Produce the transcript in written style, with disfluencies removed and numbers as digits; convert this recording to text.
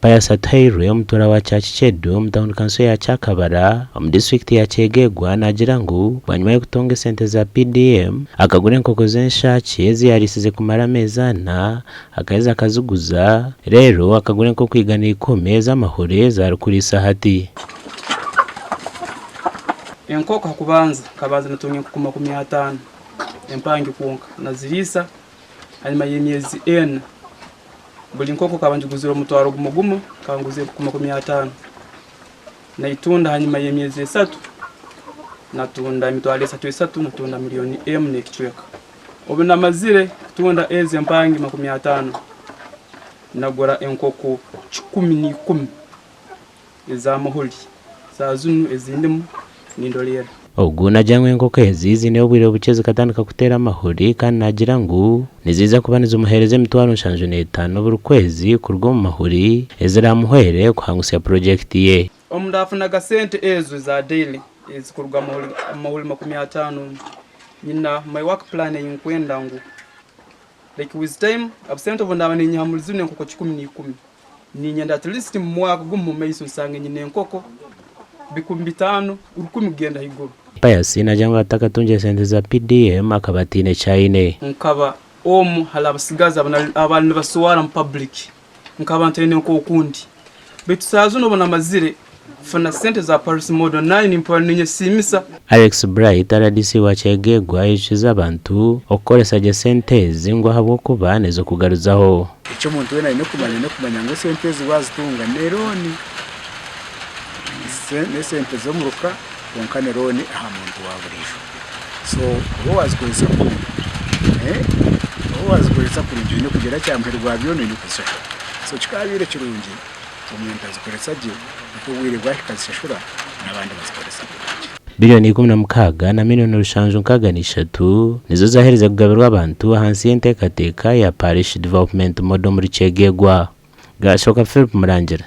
Pius Atairwe omutura wa Kyakyedu mu town council ya Kyakabara mu district ya Kyegegwa nagira ngu banyuma yo kutonga sente za PDM akagura enkoko z'enshaki eziyarisize kumara amezi 4 akaheza akazuguza rero akagura enkoko igana 10 z'amahore zarukurisa hati enkoko hakubanza kabanza natonga enkoko 50 empangi konka nazirisa hanyuma y'emyezi 4 buli nkoko kabanje guzira omutwaro gumugumu kanguze ku 50 naitunda hanyuma y'emyezi 3 natunda emitwaro 3 natunda miliyoni M n'ekichweka obu namazire kutunda eze mpangi 50 nagura enkoko 10 ez'amahuli zazunu ezindimu nindolera ogu najyanywe enkoko ezizi niyo bwire bucheze katandika kutera amahuri kandi nagira ngu niziza kubaniza umuhereze emitwaro 75 buri kwezi kurwo mu mahuri eziramuhere kuhangusya project ye omundu afunaga sente ezo za daily ezikurwa amahuri 50 nyina my work plan yinkwenda ngu like with time absent of ndaba ninyahamulizune enkoko 10 ninyenda at least mu mwaka gumu meiso sange nyine enkoko 50 urukumi genda higuru Pius najyangwa atakatunje sente za PDM akabatine chaine nkaba omu halabasigaza abantu basuwara mu public nkaba ntene ko ukundi betusazo no bona mazire fana sente za Paris Model 9 impano ninye simisa Alex Bright aradisi wa Kyegegwa yishiza abantu okoresa je sente zingwa habo kubane zo kugaruzaho icyo muntu wena no kumanya ngo sente ziwazitunga neroni sente zo muruka konka neroni aha muntu waburisho so uwo wazikoresha kuri njye kugera cyamperwa byo ni kusha so kikabire kirungi umuntu azikoresha je uko wirirwa kazishashura nabandi bazikoresha biliyoni 16 na miliyoni 3 nizo zahereza kugabirwa abantu hansi y'entekateka ya Parish Development Model muri Kyegegwa gashoka Philip Murangira.